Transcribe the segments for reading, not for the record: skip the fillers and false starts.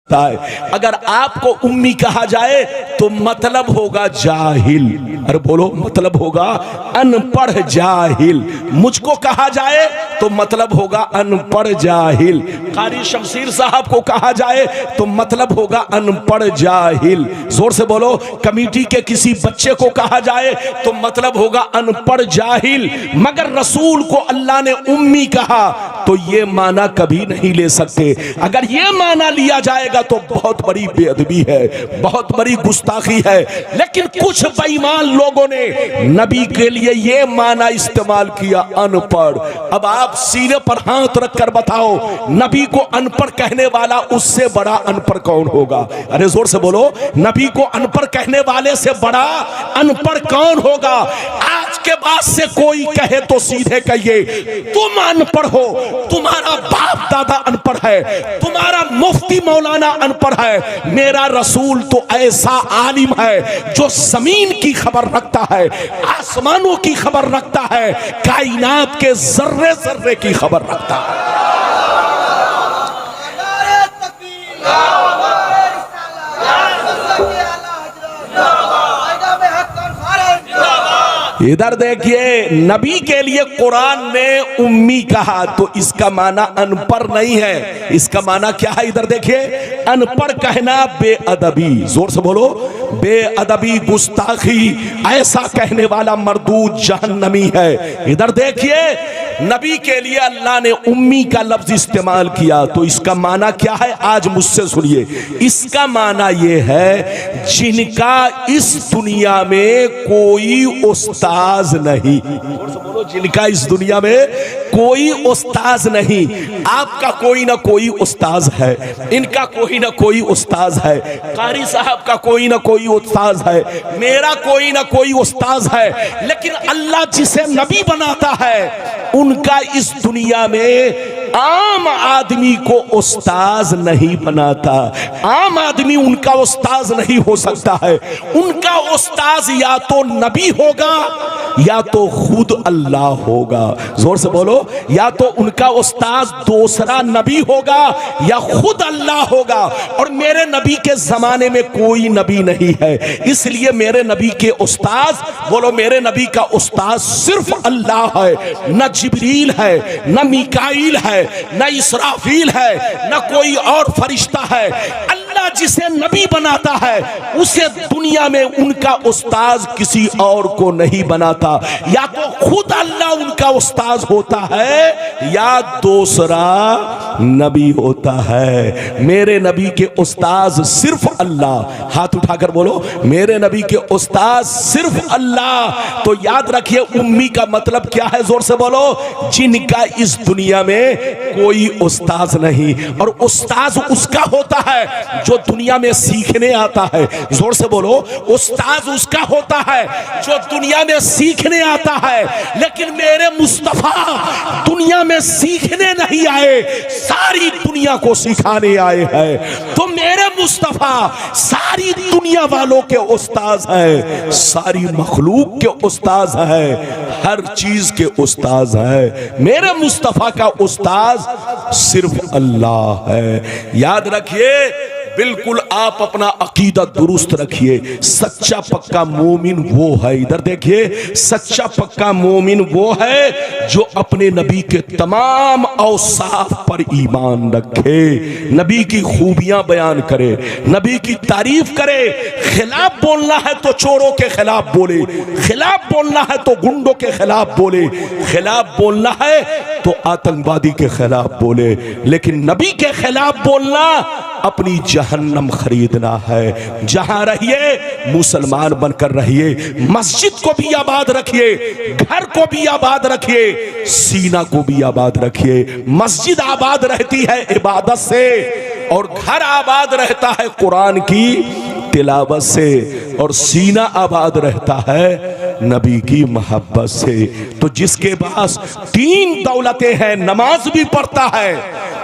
है। अगर आपको उम्मी कहा जाए तो मतलब होगा जाहिल। अरे बोलो, मतलब होगा अनपढ़ जाहिल। मुझको कहा जाए तो मतलब होगा अनपढ़ जाहिल। कारी शमशीर साहब को कहा जाए तो मतलब होगा अनपढ़ जाहिल। जोर से बोलो। कमेटी के किसी बच्चे को कहा जाए तो मतलब होगा अनपढ़ जाहिल। मगर रसूल को अल्लाह ने उम्मी कहा तो ये माना कभी नहीं ले सकते। अगर ये माना लिया जाएगा तो बहुत बड़ी बेअदबी है, बहुत बड़ी गुस्ताखी है। लेकिन कुछ बेईमान लोगों ने नबी के लिए ये माना इस्तेमाल किया, अनपढ़। अब आप सीने पर हाथ रखकर बताओ, नबी को अनपढ़ कहने वाला उससे बड़ा अनपढ़ कौन होगा? अरे जोर से बोलो, नबी को अनपढ़ कहने वाले से बड़ा अनपढ़ कौन होगा? आज के बाद से कोई कहे तो सीधे कहिए, तुम अनपढ़ हो, तुम्हारा बाप दादा अनपढ़ है, तुम्हारा मुफ्ती मौलाना अनपढ़ है। मेरा रसूल तो ऐसा आलिम है जो जमीन की खबर रखता है, आसमानों की खबर रखता है, कायनात के जर्रे जर्रे की खबर रखता है। इधर देखिए, नबी के लिए कुरान ने उम्मी कहा तो इसका माना अनपढ़ नहीं है। इसका माना क्या है? इधर देखिए, अनपढ़ कहना बेअदबी। जोर से बोलो, बेअदबी, गुस्ताखी। ऐसा कहने वाला मर्दूद जहन्नमी है। इधर देखिए, नबी के लिए अल्लाह ने उम्मी का लफ्ज इस्तेमाल किया तो इसका माना क्या है? आज मुझसे सुनिए। इसका माना यह है जिनका इस दुनिया में कोई उस्ताज नहीं। बोलो, जिनका इस दुनिया में कोई उस्ताज नहीं। आपका कोई ना कोई उस्ताज है, इनका कोई ना कोई उस्ताज है, कारी साहब का कोई ना कोई उस्ताज है, मेरा कोई ना कोई उस्ताज है। लेकिन अल्लाह जिसे नबी बनाता है उनका इस दुनिया में आम आदमी को उस्ताज नहीं बनाता। आम आदमी उनका उस्ताज नहीं हो सकता है। उनका उस्ताज या तो नबी होगा या तो खुद अल्लाह होगा। जोर से बोलो, या तो उनका उस्ताज दूसरा नबी होगा या खुद अल्लाह होगा। और मेरे नबी के जमाने में कोई नबी नहीं है, इसलिए मेरे नबी के उस्ताज, बोलो, मेरे नबी का उस्ताज सिर्फ अल्लाह है। न जिब्रील है, न मीकाईल है, न इसराफील है, न कोई और फरिश्ता है। अल्लाह जिसे नबी बनाता है उसे दुनिया में उनका उस्ताज किसी और को नहीं बनाता। या तो खुद अल्लाह उनका उस्ताज होता है या दूसरा नबी होता है। मेरे नबी के उस्ताज सिर्फ अल्लाह। हाथ उठाकर बोलो, मेरे नबी के उस्ताज सिर्फ अल्लाह। तो याद रखिए, उम्मी का मतलब क्या है? जोर से बोलो, जिनका इस दुनिया में कोई उस्ताज नहीं। और उस्ताज उसका होता है जो दुनिया में सीखने आता है। जोर से बोलो, उस्ताज उसका होता है जो दुनिया में सीखने आता है। लेकिन मेरे मुस्तफा दुनिया में सीखने नहीं आए, सारी दुनिया को सिखाने आए हैं। तो मेरे मुस्तफा सारी दुनिया वालों के उस्ताज है, सारी मखलूक के उस्ताज है, हर चीज के उस्ताज है। मेरे मुस्तफा का उस्ताज सिर्फ अल्लाह है। याद रखिए, बिल्कुल आप अपना अकीदा दुरुस्त रखिए। सच्चा पक्का मोमिन वो है, इधर देखिए, सच्चा पक्का मोमिन वो है जो अपने नबी के तमाम औसाफ पर ईमान रखे, नबी की खूबियां बयान करे, नबी की तारीफ करे। खिलाफ बोलना है तो चोरों के खिलाफ बोले, खिलाफ बोलना है तो गुंडों के खिलाफ बोले, खिलाफ बोलना है तो आतंकवादी के खिलाफ बोले। लेकिन नबी के खिलाफ बोलना अपनी जहन्नम खरीदना है। जहां रहिए मुसलमान बनकर रहिए। मस्जिद को भी आबाद रखिए, घर को भी आबाद रखिए, सीना को भी आबाद रखिए। मस्जिद आबाद रहती है इबादत से और घर आबाद रहता है कुरान की तिलावत से, और सीना आबाद रहता है नबी की मोहब्बत से। तो जिसके पास तीन दौलतें हैं, नमाज भी पढ़ता है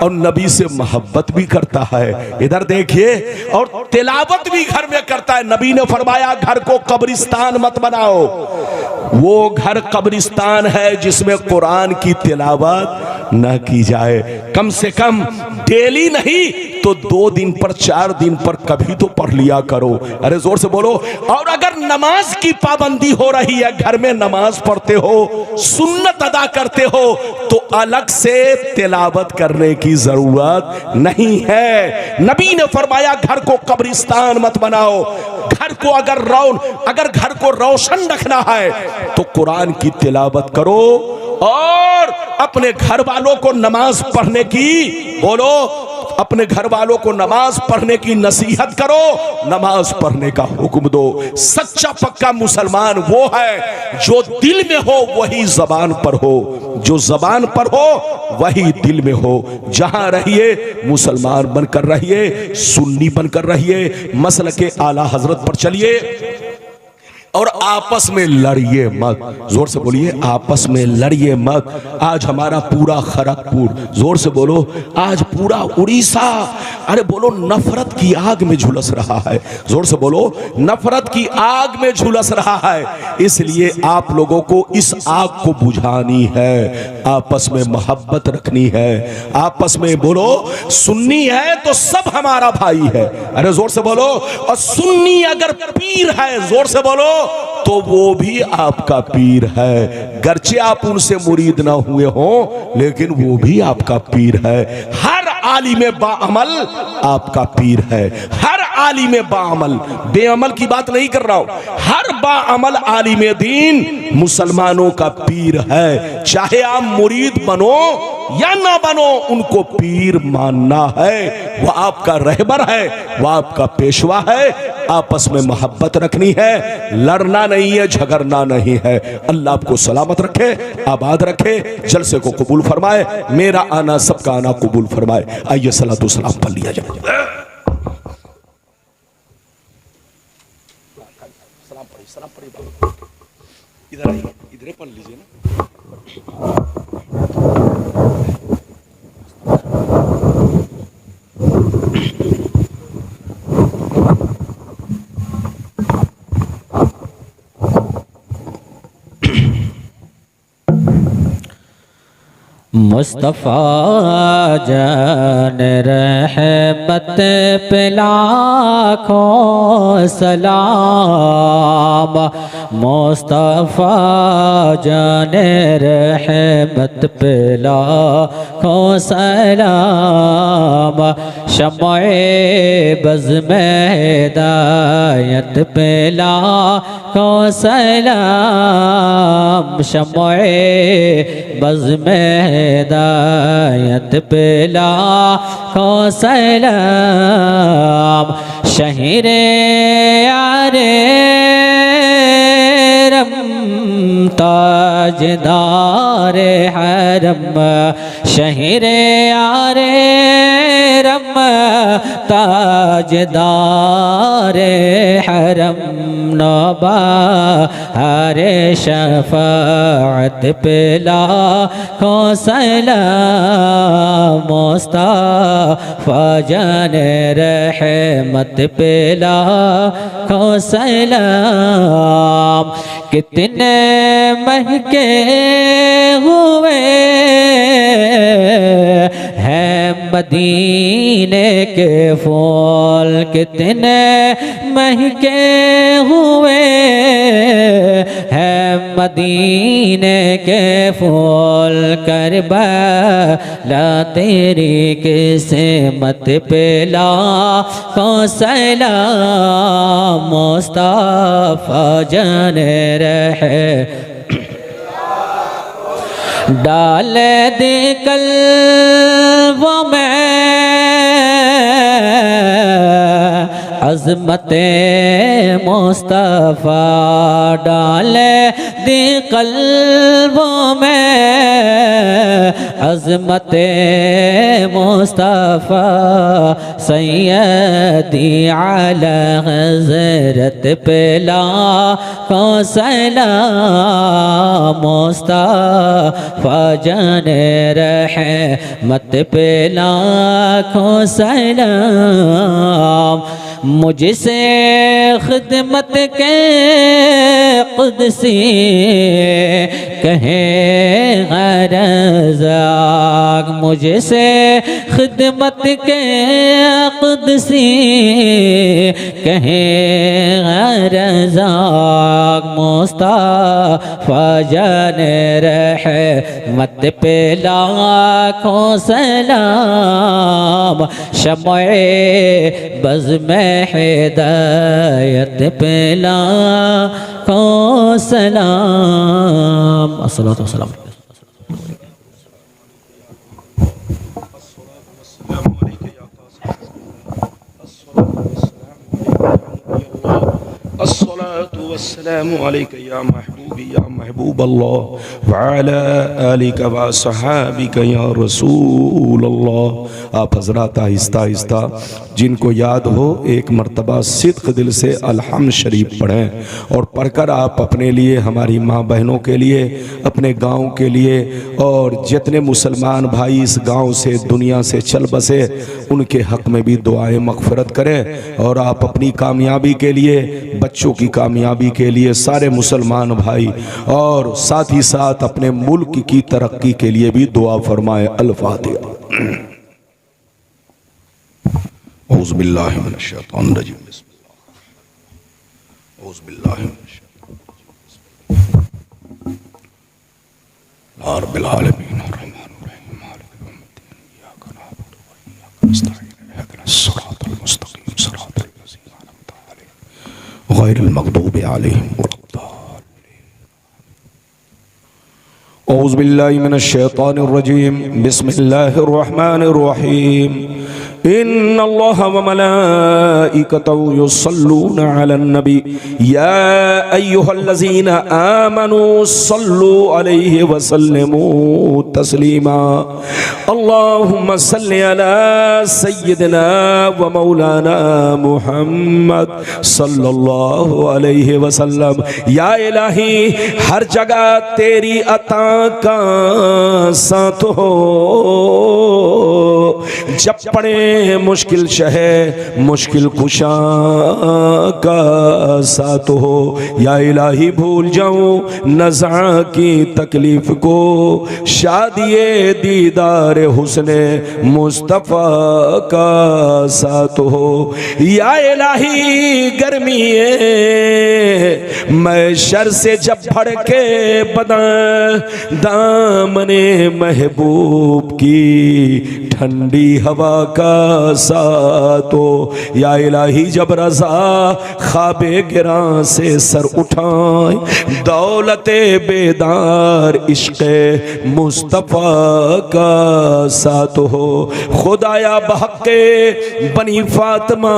और नबी से मोहब्बत भी करता है, इधर देखिए, और तिलावत भी घर में करता है। नबी ने फरमाया, घर को कब्रिस्तान मत बनाओ। वो घर कब्रिस्तान है जिसमें कुरान की तिलावत न की जाए। कम से कम डेली नहीं, तो 2 दिन पर 4 दिन पर कभी तो पढ़ लिया करो। अरे जोर से बोलो। और अगर नमाज की पाबंदी हो रही है, घर में नमाज पढ़ते हो, सुन्नत अदा करते हो, तो अलग से तिलावत करने की जरूरत नहीं है। नबी ने फरमाया घर को कब्रिस्तान मत बनाओ। घर को अगर घर को रोशन रखना है तो कुरान की तिलावत करो और अपने घर वालों को नमाज पढ़ने की बोलो, अपने घर वालों को नमाज पढ़ने की नसीहत करो, नमाज पढ़ने का हुक्म दो। सच्चा पक्का मुसलमान वो है जो दिल में हो वही जबान पर हो, जो जबान पर हो वही दिल में हो। जहां रहिए मुसलमान बनकर रहिए, सुन्नी बनकर रहिए, मसलके आला हजरत पर चलिए और आपस में लड़िए मत। जोर से बोलिए, आपस में लड़िए मत। आज हमारा पूरा खड़गपुर, जोर से बोलो, आज पूरा उड़ीसा, अरे बोलो, नफरत की आग में झुलस रहा है। जोर से बोलो, नफरत की आग में झुलस रहा है। इसलिए आप लोगों को इस आग को बुझानी है, आपस में मोहब्बत रखनी है, आपस में बोलो, सुन्नी है तो सब हमारा भाई है। अरे जोर से बोलो। और सुन्नी अगर पीर है, जोर से बोलो, तो वो भी आपका पीर है। गर्चे आप उनसे मुरीद ना हुए हो, लेकिन वो भी आपका पीर है। हर आलिम बाअमल आपका पीर है। हर आलिम बाअमल, बेअमल की बात नहीं कर रहा हूं, हर बाअमल आलिम दीन मुसलमानों का पीर है। चाहे आप मुरीद बनो या ना बनो, उनको पीर मानना है। वह आपका रहबर है, वह आपका पेशवा है। आपस में मोहब्बत रखनी है, लड़ना नहीं है, झगड़ना नहीं है। अल्लाह आपको सलामत रखे, आबाद रखे, जलसे को कबूल फरमाए, मेरा आना सबका आना कबूल फरमाए। आइए सलातो सलाम पढ़ लिया जाए। सलाम पढ़िए, इधर आइए, इधर पढ़ लीजिए ना। मुस्तफ़ा जान रहमत पे लाखों सलाम, मुस्तफ़ा जान रहमत पे लाखों सलाम, शम्ए बज़ में हिदायत पे लाखों सलाम, शम्ए बज़ में हिदायत पे लाखों सलाम, शहीरे यारे रम ताजदारे हरम, शहीरे यारे रम ताजदारे हरम, नौबा हरे शफाअत पे लाखों सलाम, मुस्तफ़ा जाने रहमत पे लाखों सलाम। कितने महके हुए हैं मदीने के फूल, कितने महके हुए हैं मदीने के फूल, करबला तेरी किस्मत पे लाखों सलाम, मुस्तफ़ा जाने रहे डाल दे कल्बों में अज़मते मुस्तफ़ा, डाल दे कल्बों में अज़मते मुस्तफ़ा, सैयदी आला हज़रत पे लाखों सलाम, मुस्तफ़ा जाने रहमत पे लाखों सलाम। मुझसे खिदमत के कुदसी कहे रज़ाक, मुझसे खिदमत के कुदसी कहे रज़ाक। मुस्तफ़ा जाने रहमत पे लाखों सलाम, शम्ए बज़ में हिदायत पे लाखों सलाम। अस्सलातु वस्सलाम। अस्सलातु वस्सलामु अलैका या महबूबी या महबूब अल्लाह व अला आलिका व सहाबिका या रसूल अल्लाह। आप हजरात आहिस्ता आहिस्ता जिनको याद हो एक मर्तबा सिद्क़ दिल से अलहम्द शरीफ पढ़ें और पढ़कर आप अपने लिए, हमारी माँ बहनों के लिए, अपने गाँव के लिए और जितने मुसलमान भाई इस गाँव से दुनिया से चल बसे उनके हक़ में भी दुआएं मग़फ़िरत करें। और आप अपनी कामयाबी के लिए, बच्चों की कामयाबी के लिए, सारे मुसलमान भाई और साथ ही साथ अपने मुल्क की तरक्की के लिए भी दुआ फरमाएं। अल-फातिहा। औज़ु बिल्लाहि मिनश शैतानिर रजीम। औज़ु बिल्लाहि मिनश शैतानिर रब्बिल आलमीन अर्रहमानिर रहीम मालिकिल यौमिद्दीन इय्याका नअबुदु व इय्याका नस्तईन इहदिनस सिरातल मुस्तक़ीम सिरातल लज़ीना अनअमता अलैहिम गैरिल मग़दूबि अलैहिम वलद्दाल्लीन। औज़ु बिल्लाहि मिनश शैतानिर रजीम। बिस्मिल्लाहिर रहमानिर रहीम। इन्नल्लाहा व मलाइकतहु युस्सल्लूना अलन नबी या अय्युहल्लज़ीना आमनू सल्लू अलैहि व सल्लिमू तस्लीमा। अल्लाहुम्मा सल्लि अला सय्यिदिना व मौलाना मुहम्मद सल्लल्लाहु अलैहि वसल्लम। या इलाही, हर जगह तेरी अता का साथ हो, जब पड़े मुश्किल शहे मुश्किल कुशा का साथ हो। या इलाही, भूल जाऊं नज़ा की तकलीफ को, शादिये दीदार हुस्ने मुस्तफ़ा का साथ हो। या इलाही, गर्मी मैं शर से जब भड़के बदन, दामने महबूब की ठंडी हवा का साथ हो। या इलाही, जब रज़ा ख्वाबे गिरां से सर उठाए, दौलते बेदार इश्क़े मुस्तफ़ा का साथ हो। खुदाया बहक़े बनी फातिमा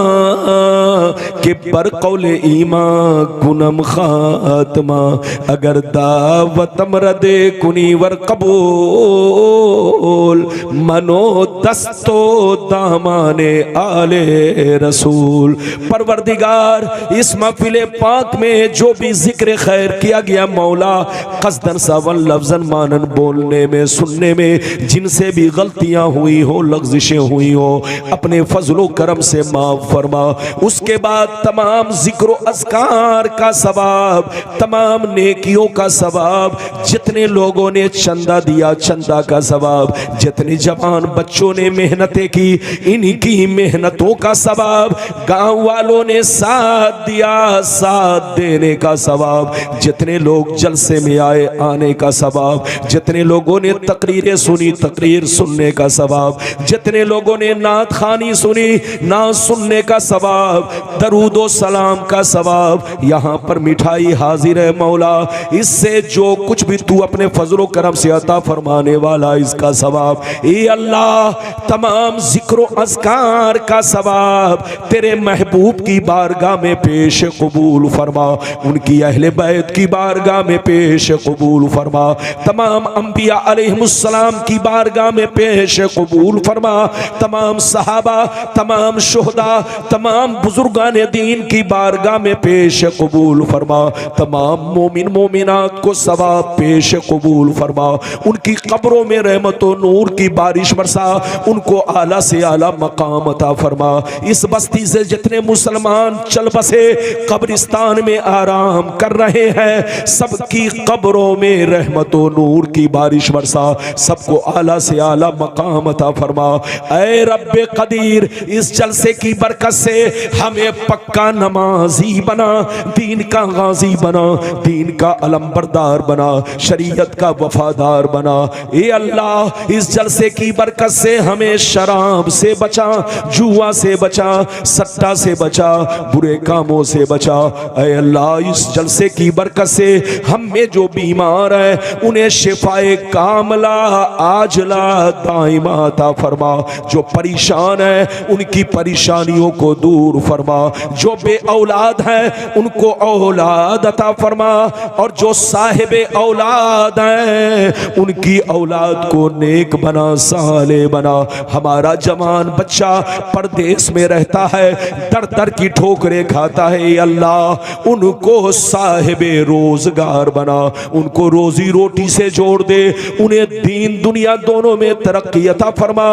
के पर कौले ईमान कुनम खात्मा, अगर दावत मरदे कुनी वर कबूल, मनो दस्तो दामाने आले रसूल। परवरदिगार, इस महफिल पाक में जो भी जिक्र खैर किया गया मौला, कसदन सवन लफ्जन मानन बोलने में, सुनने में जिनसे भी गलतियां हुई हो, लग़्ज़िशें हुई हो, अपने फजलो करम से माफ फरमा। उसके बाद तमाम जिक्र अज़कार का सवाब, तमाम नेकियों का सवाब, जितने लोगों ने चंदा दिया चंदा का सवाब, जितने जवान बच्चों ने मेहनतें की इनकी मेहनतों का सवाब, गांव वालों ने साथ दिया साथ देने का सवाब, जितने लोग जलसे में आए आने का सवाब, जितने लोगों ने तकरीरें सुनी तकरीर सुनने का सवाब, जितने लोगों ने नात खानी सुनी नात सुनने का सवाब, दरूद व सलाम का सवाब। यहाँ पर मिठाई हाजिर है मौला, इससे जो कुछ भी तू अपने फजलो करम से अता फरमाने वाला इसका सवाब। ए अल्लाह, तमाम जिक्र अज़कार का सवाब तेरे महबूब की बारगाह में पेश कबूल फरमा, उनकी अहले बैत की बारगाह में पेश कबूल फरमा, तमाम अंबिया अलैहिमुस्सलाम की बारगाह में पेश कबूल फरमा, तमाम सहाबा, तमाम शुहदा, तमाम बुजुर्गान दीन की बारगाह में पेश कबूल फरमा, तमाम मोमिन मोमिनात को सवाब पेश कबूल फरमा, उनकी कब्रों में रहमत व नूर की बारिश बरसा, उनको आला से आला मकाम अता फरमा। इस बस्ती से जितने मुसलमान चल बसे कब्रिस्तान में आराम कर रहे हैं, सबकी कब्रों में रहमत व नूर की बारिश बरसा, सबको आला से आला मकाम अता फरमा। ऐ रब्बे कदीर, इस जलसे की बरकत से हमें पक्का नमाजी बना, दीन का गाजी बना, दीन का अलमबरदार बना, शरीयत का वफादार बना। ए अल्लाह, इस जलसे की बरकत से हमें शराब से बचा, जुआ से बचा, सट्टा से बचा, बुरे कामों से बचा। ए अल्लाह, इस जलसे की बरकत से हम में जो बीमार है उन्हें शिफाए कामला आजला दाइमा अता फरमा, जो परेशान है उनकी परेशानियों को दूर फरमा, जो बे औलाद है उनको औलाद अता फरमा, और जो साहिबे औलाद हैं उनकी औलाद को नेक बना, साले बना। हमारा जवान बच्चा परदेश में रहता है, दर दर की ठोकरें खाता है, अल्लाह उनको साहिबे रोजगार बना, उनको रोजी रोटी से जोड़ दे, उन्हें दीन दुनिया दोनों में तरक्की अता फरमा।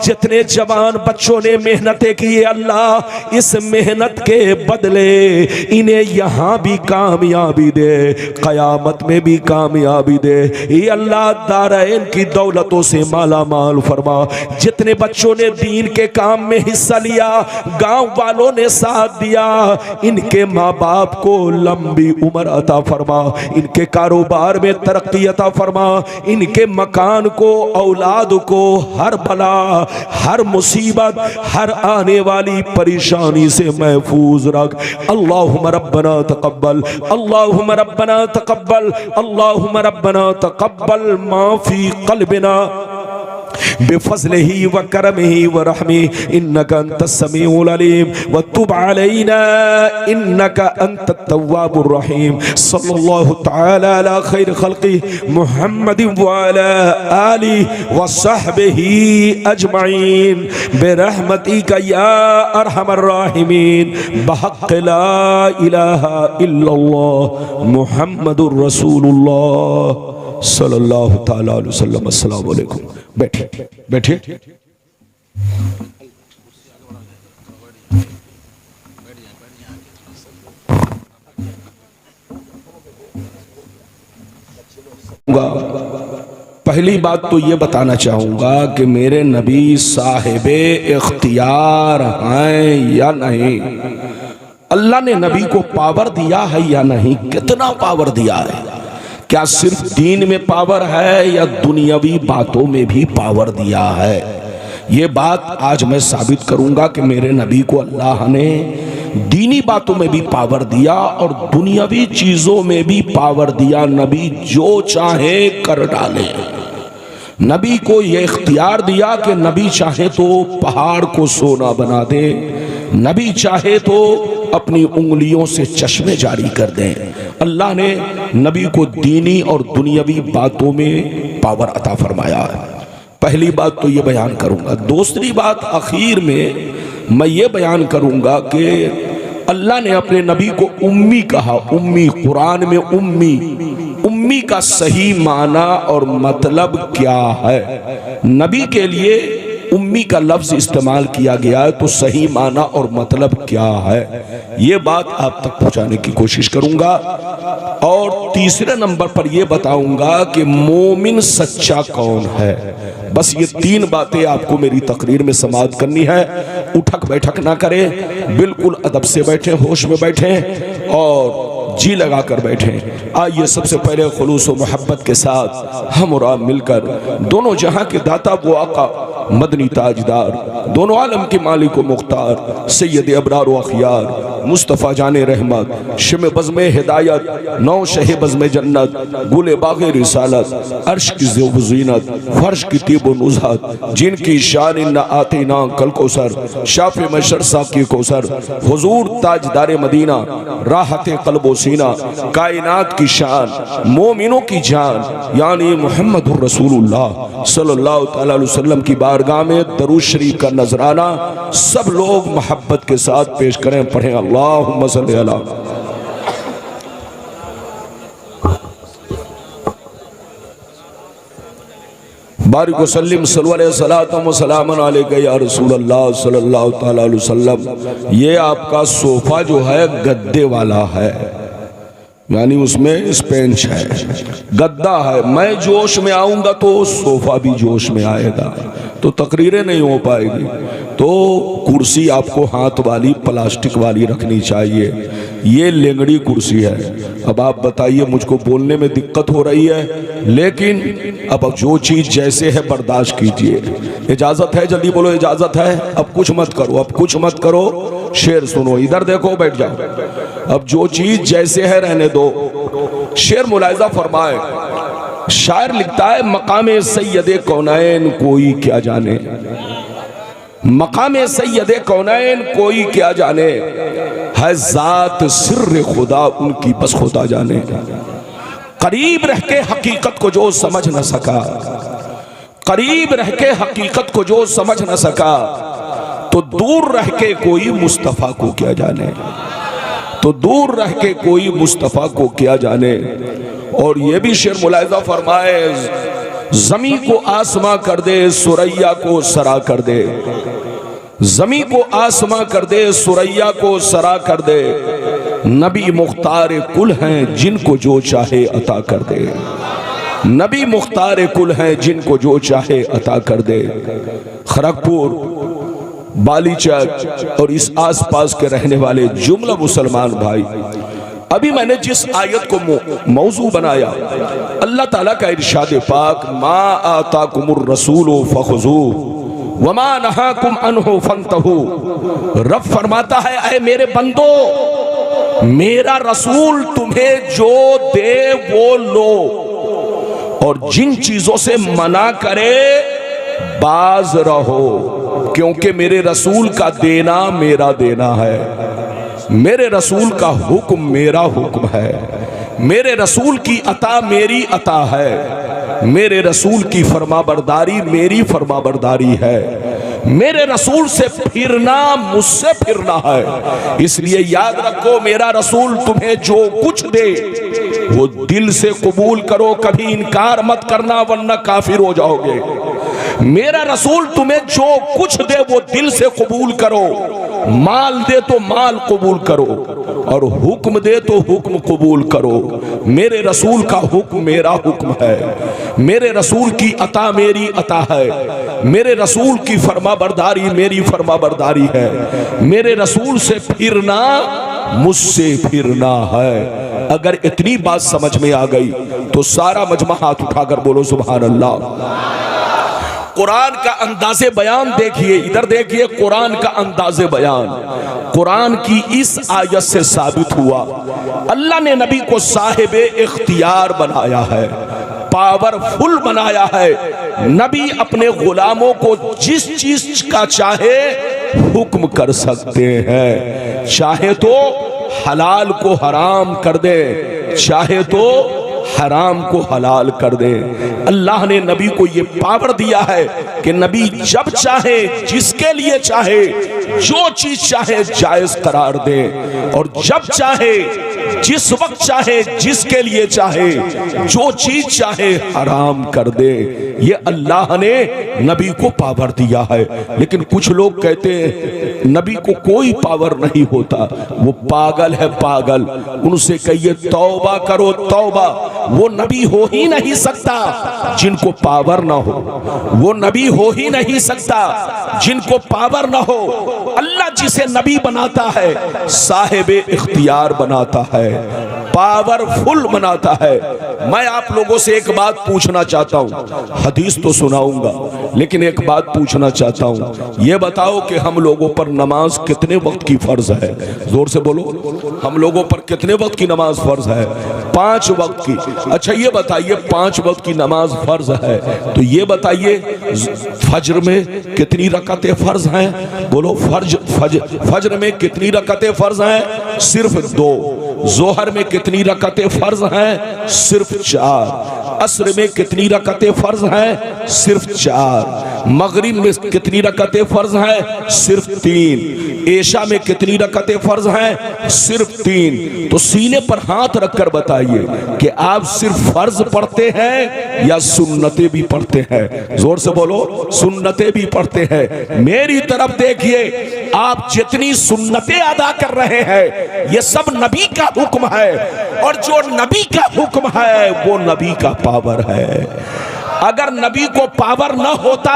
जितने जवान बच्चों ने मेहनतें की अल्लाह, इस मेहनत के बदले इन्हें यहाँ भी कामयाबी दे, कयामत में भी कामयाबी दे। ये अल्लाह दारैन की दौलतों से माला माल फरमा। जितने बच्चों ने दीन के काम में हिस्सा लिया, गांव वालों ने साथ दिया, इनके माँ बाप को लंबी उम्र अता फरमा, इनके कारोबार में तरक्की अता फरमा, इनके मकान को, औलाद को हर बला, हर मुसीबत, हर आने वाली परेशानी से महफूज रख। अल्लाहुम्मा रब्बना तक़ब्बल, अल्लाहुम्मा रब्बना तक़ब्बल, अल्लाहुम्मा रब्बना तक़ब्बल मा फ़ी क़ल्बिना बिफ़ज़लिही व करमिही व रहमिही इन्नका अंतस समीउल अलीम व तुब अलैना इन्नका अंतत तव्वाबुर रहीम। सल्लल्लाहु तआला अला खैर खल्क़ि मुहम्मद व अला आलिहि व सहबिही अजमईन बिरहमतिका या अरहमर राहिमीन बहक़्क़ि ला इलाहा इल्लल्लाह मुहम्मदुर रसूलुल्लाह सल्लल्लाहु तआला अलैहि वसल्लम। अस्सलाम वालेकुम। बैठिए बैठिए। पहली बात तो ये बताना चाहूंगा कि मेरे नबी साहिबे इख्तियार हैं या नहीं। अल्लाह ने नबी को पावर दिया है या नहीं, कितना पावर दिया है, क्या सिर्फ दीन में पावर है या दुनियावी बातों में भी पावर दिया है। ये बात आज मैं साबित करूंगा कि मेरे नबी को अल्लाह ने दीनी बातों में भी पावर दिया और दुनियावी चीजों में भी पावर दिया। नबी जो चाहे कर डाले। नबी को यह इख्तियार दिया कि नबी चाहे तो पहाड़ को सोना बना दे, नबी चाहे तो अपनी उंगलियों से चश्मे जारी कर दें। अल्लाह ने नबी को दीनी और दुनियावी बातों में पावर अता फरमाया है। पहली बात तो ये बयान करूंगा। दूसरी बात आखिर में मैं ये बयान करूंगा कि अल्लाह ने अपने नबी को उम्मी कहा। उम्मी, कुरान में उम्मी, उम्मी का सही माना और मतलब क्या है। नबी के लिए उम्मी का लफ्ज इस्तेमाल किया गया है, तो सही माना और मतलब क्या है, ये बात आप तक पहुंचाने की कोशिश करूंगा। और तीसरे नंबर पर यह बताऊंगा कि मोमिन सच्चा कौन है। बस ये तीन बातें आपको मेरी तकरीर में समाअत करनी है। उठक बैठक ना करें, बिल्कुल अदब से बैठें, होश में बैठें और जी लगा कर बैठें। आइए सबसे पहले खुलूस व मोहब्बत के साथ हम और आप मिलकर दोनों जहां के दाता वो आका मदनी ताजदार, दोनों आलम के मालिक व मुख्तार सैयद अबरार व अखियार मुस्तफ़ा जाने रहमत शिम बज़्म हिदायत नौ शह बज़्म जन्नत गुले बाग़े रिसालत अर्श की ज़ीनत फर्श की तीब व नुज़हत, जिनकी शान न आते ना कल कौसर शाफ़े मशर साक़ी कौसर हुज़ूर ताजदार मदीना राहत क़ल्ब व सीना कायनात की शान मोमिनों की जान यानी मुहम्मदुर रसूलुल्लाह सल्लल्लाहु अलैहि वसल्लम की बारगाह में दरूद शरीफ का नजराना सब लोग मोहब्बत के साथ पेश करें। पढ़ें अल्लाहुम्मा सल्ली अला। बारिक वसल्लिम सल्लल्लाहु अलैहि या रसूल अल्लाह सल्लल्लाहु तआला अलैहि वसल्लम। ये आपका सोफा जो है गद्दे वाला है, यानी उसमें स्पेंच है, गद्दा है। मैं जोश में आऊंगा तो सोफा भी जोश में आएगा, तो तकरीरें नहीं हो पाएगी। तो कुर्सी आपको हाथ वाली प्लास्टिक वाली रखनी चाहिए। ये लेंगड़ी कुर्सी है। अब आप बताइए, मुझको बोलने में दिक्कत हो रही है, लेकिन अब जो चीज़ जैसे है बर्दाश्त कीजिए। इजाज़त है? जल्दी बोलो, इजाज़त है? अब कुछ मत करो, अब कुछ मत करो। शेर सुनो, इधर देखो, बैठ जाओ। अब जो चीज़ जैसे है रहने दो। शेर मुलाहिजा फरमाए, शायर लिखता है, मकामे सैयदे कौनैन कोई क्या जाने, मकामे सैयदे कौनैन कोई क्या जाने, है जात सिर्र खुदा उनकी बस खुदा जाने। करीब रह के हकीकत को जो समझ न सका, करीब रह के हकीकत को जो समझ न सका, तो दूर रह के कोई मुस्तफ़ा को क्या जाने, तो दूर रह के कोई मुस्तफ़ा को क्या जाने। और ये भी शेर मुलाहिजा फरमाए, ज़मीं को आसमां कर दे, सुरैया को सरा कर दे, ज़मीं को आसमां कर दे, सुरैया को सरा कर दे। नबी मुख्तार कुल हैं जिनको जो चाहे अता कर दे, नबी मुख्तार कुल हैं जिनको जो चाहे अता कर दे। खड़गपुर, बालीचक और इस आसपास के रहने वाले जुमला मुसलमान भाई, अभी मैंने जिस आयत को मौजू बनाया, अल्लाह ताला का इरशाद पाक, मा आताकुमुर रसूलु फखुज़ूहु वमा नहाकुम अन्हु फंतहू। रब फरमाता है, ऐ मेरे बंदो, मेरा रसूल तुम्हें जो दे वो लो, और जिन चीजों से मना करे बाज रहो, क्योंकि मेरे रसूल का देना मेरा देना है, मेरे रसूल का हुक्म मेरा हुक्म है, मेरे रसूल की अता मेरी अता है, मेरे रसूल की फरमाबरदारी मेरी फरमाबरदारी है, मेरे रसूल से फिरना मुझसे फिरना है। इसलिए याद रखो, मेरा रसूल तुम्हें जो कुछ दे वो दिल से कबूल करो, कभी इनकार मत करना वरना काफिर हो जाओगे। मेरा रसूल तुम्हें जो कुछ दे वो दिल से कबूल करो, माल दे तो माल कबूल करो, और हुक्म दे तो हुक्म कबूल करो। मेरे रसूल का हुक्म मेरा हुक्म है, मेरे रसूल की अता मेरी अता है, मेरे रसूल की फरमाबरदारी मेरी फरमाबरदारी है, मेरे रसूल से फिरना मुझसे फिरना है। अगर इतनी बात समझ में आ गई तो सारा मजमा हाथ उठाकर बोलो सुभान अल्लाह। कुरान का अंदाज़े बयान देखिए, इधर देखिए, कुरान का अंदाज़े बयान कुरान की इस आयत से साबित हुआ, अल्लाह ने नबी को साहिबे इख्तियार बनाया है, पावरफुल बनाया है। नबी अपने गुलामों को जिस चीज का चाहे हुक्म कर सकते हैं, चाहे तो हलाल को हराम कर दे, चाहे तो हराम को हलाल कर दे। अल्लाह ने नबी को ये पावर दिया है कि नबी जब चाहे, जिसके लिए चाहे, जो चीज चाहे जायज करार दे, और जब चाहे, जिस वक्त चाहे, जिसके लिए चाहे, जो चीज चाहे हराम कर दे। ये अल्लाह ने नबी को पावर दिया है। लेकिन कुछ लोग कहते हैं नबी को कोई पावर नहीं होता, वो पागल है पागल। उनसे कहिए तौबा करो तौबा, वो नबी हो ही नहीं सकता जिनको पावर ना हो, वो नबी हो ही नहीं सकता जिनको पावर ना हो। अल्लाह जिसे नबी बनाता है साहिबे इख्तियार बनाता है, पावरफुल बनाता है। मैं आप लोगों से एक बात पूछना चाहता हूं, हदीस तो सुनाऊंगा लेकिन एक बात पूछना चाहता हूं। ये बताओ कि हम लोगों पर नमाज कितने वक्त की फर्ज है? जोर से बोलो, हम लोगों पर कितने वक्त की नमाज फर्ज है? 5 वक्त की। अच्छा ये बताइए, 5 वक्त की नमाज फर्ज है तो ये बताइए फज्र में कितनी रकातें फर्ज हैं? बोलो, फज्र में कितनी रकातें फर्ज हैं? सिर्फ 2। जोहर में कितनी रकातें फर्ज हैं? सिर्फ 4। असर में कितनी रकातें फर्ज हैं? सिर्फ 4। मगरिब में कितनी रकतें फर्ज हैं? सिर्फ 3। ऐशा में कितनी रकतें फर्ज हैं? सिर्फ 3। तो सीने पर हाथ रखकर बताइए कि आप सिर्फ फर्ज पढ़ते हैं या सुन्नतें भी पढ़ते हैं? जोर से बोलो, सुन्नतें भी पढ़ते हैं। मेरी तरफ देखिए, आप जितनी सुन्नतें अदा कर रहे हैं ये सब नबी का हुक्म है, और जो नबी का हुक्म है वो नबी का पावर है। अगर नबी को पावर ना होता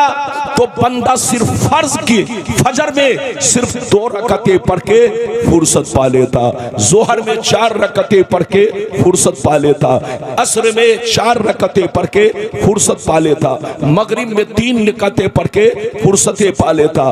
तो बंदा सिर्फ फर्ज की फजर में सिर्फ 2 रकतें पढ़ के फुर्सत पा लेता, जोहर में 4 रकतें पढ़ के फुर्सत पा लेता, असर में 4 रकतें पढ़ के फुर्सत पा लेता, मगरिब में 3 रकतें पढ़ के फुर्सतें पा लेता,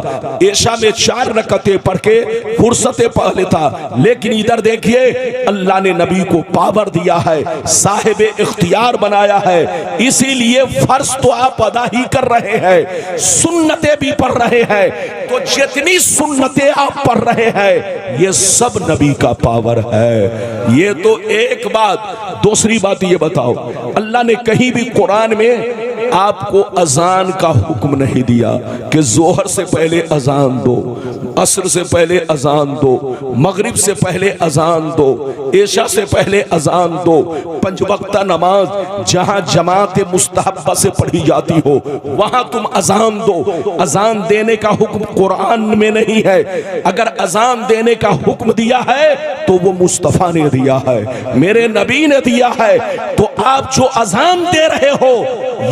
ऐशा में 4 रकतें पढ़ के फुर्सतें पा लेता। लेकिन इधर देखिए, अल्लाह ने नबी को पावर दिया है, साहिब इख्तियार बनाया है, इसीलिए फर्ज तो आप अदा ही कर रहे हैं, सुन्नतें भी पढ़ रहे हैं। तो जितनी सुन्नतें आप पढ़ रहे हैं ये सब नबी का पावर है। ये तो एक बात। दूसरी बात ये बताओ, अल्लाह ने कहीं भी कुरान में आपको अजान का हुक्म नहीं दिया कि जोहर से पहले अजान दो, असर से पहले अजान दो, मगरिब से पहले अजान दो, ऐशा से पहले अजान दो। 5 वक्ता नमाज जहां जमात मुस्तहब्बा से पढ़ी जाती हो वहां तुम अजान दो। अजान देने का हुक्म कुरान में नहीं है। अगर अजान देने का हुक्म दिया है तो वो मुस्तफा ने दिया है, मेरे नबी ने दिया है। तो आप जो अजान दे रहे हो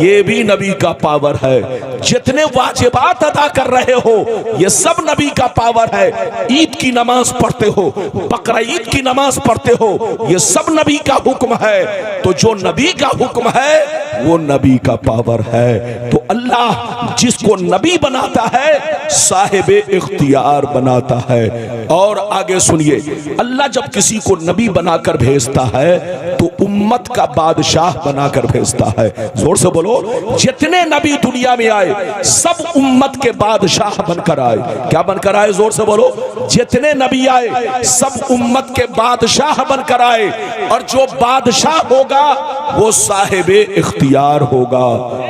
ये भी नबी का पावर है। जितने वाजिबात अदा कर रहे हो ये सब नबी का पावर है। ईद की नमाज पढ़ते हो, बकरा ईद की नमाज पढ़ते हो, ये सब नबी का हुक्म है। तो जो नबी का हुक्म है वो नबी का पावर है। तो अल्लाह जिसको नबी बनाता है साहिब इख्तियार बनाता है। और आगे सुनिए, अल्लाह जब किसी को नबी बनाकर भेजता है तो उम्मत का बादशाह बनाकर भेजता है। जोर से बोलो, जितने नबी दुनिया में आए सब उम्मत के बादशाह बनकर आए। क्या बनकर आए? जोर से बोलो। जितने नबी आए सब उम्मत के बादशाह बनकर आए, और जो बादशाह होगा वो साहिब इख्तियार होगा,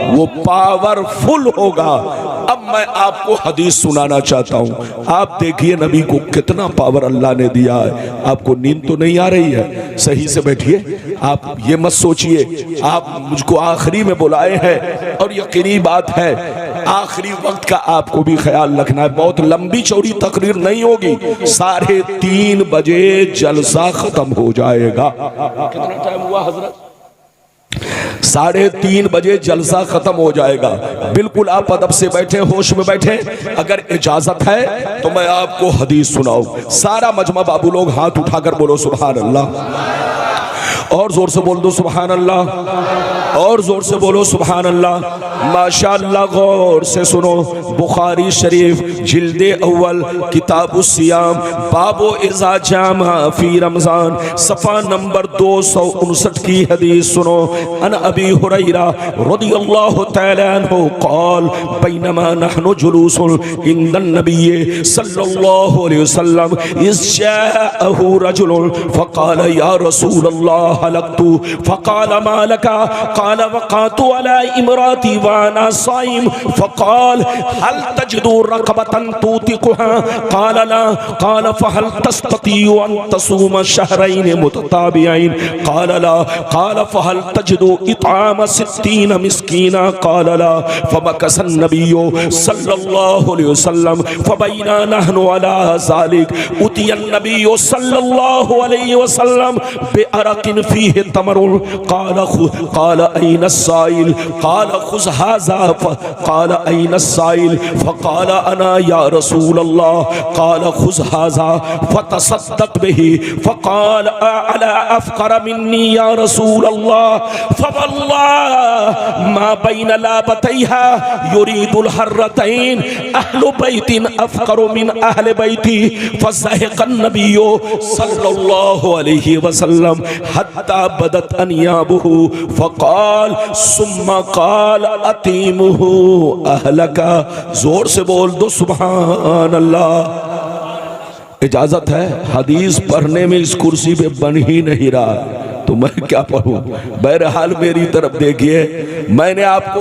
वो पावरफुल होगा। अब मैं आपको हदीस सुनाना चाहता हूं। आप देखिए नबी को कितना पावर अल्लाह ने दिया है। आपको नींद तो नहीं आ रही है? सही से बैठिए। आप ये मत सोचिए आप मुझको आखिरी में बुलाए हैं, और यकीनी बात है आखिरी वक्त का आपको भी ख्याल रखना है। बहुत लंबी चौड़ी तकरीर नहीं होगी, 3:30 बजे जलसा खत्म हो जाएगा। कितना टाइम हुआ हजरत? 3:30 बजे जलसा खत्म हो जाएगा। बिल्कुल आप अदब से बैठे, होश में बैठे। अगर इजाजत है तो मैं आपको हदीस सुनाऊं। सारा मजमा बाबू लोग हाथ उठाकर बोलो सुभान अल्लाह, और जोर से बोल दो सुभान अल्लाह, और जोर से बोलो सुभान अल्लाह। माशाअल्लाह, गौर से सुनो। बुखारी शरीफ जिल्दे अव्वल किताबुस सियाम बाबो इज़ा जामा फी रमजान सफ़ा नंबर 259 की हदीस सुनो। अन अबी हुरैरा रदियल्लाहु तआला अन्हु क़ाल बैनमा नहनु जुलूसुन इंदन नबी सल्लल्लाहु अलैहि वसल्लम इज़ जाअहु रजुलुन फ़क़ाल या रसूलल्लाह हलकतु फ़क़ाल मा लका क़ाल वक़अतु अला इमराती व अना साइम फ़क़ाल हल तजिदु रक़बतन तूतिकुहा क़ाल ला क़ाल फ़हल तस्ततिउ अन तसूम शहरैन मुतताबियैन क़ाल ला क़ाल फ़हल तजिदु इत्आम 60 मिस्कीना क़ाल ला फ़मकसन नबिय्यु सल्लल्लाहु अलैहि वसल्लम फ़बैना नहनु अला ज़ालिक उतियन नबिय्यु सल्लल्लाहु अलैहि वसल्लम बिअरक़िन फीहि तमरुन क़ाल ऐन अस्साइल क़ाल खुज़ हाज़ा क़ाल ऐन अस्साइल फ़क़ाल अना या रसूल अल्लाह क़ाल खुज़ हाज़ा फ़तसद्दक़ बिही फ़क़ाल अला अफ़क़र मिन्नी या रसूल अल्लाह फ़वल्लाह मा बैन लाबतैहा युरीदुल हर्रतैन अहलु बैतिन अफ़क़रु मिन अहलि बैती फ़ज़हिक़न नबिय्यु सल्लल्लाहु अलैहि वसल्लम हत्ता बदत अनियाबुहु फ़क़ाल सुम्मा क़ाल अतीमुहु अहलका। जोर से बोल दो सुभान अल्लाह। इजाजत है? हदीस पढ़ने में इस कुर्सी पे बन ही नहीं रहा तो मैं क्या पढ़ूं। बहरहाल मेरी तरफ देखिए, मैंने आपको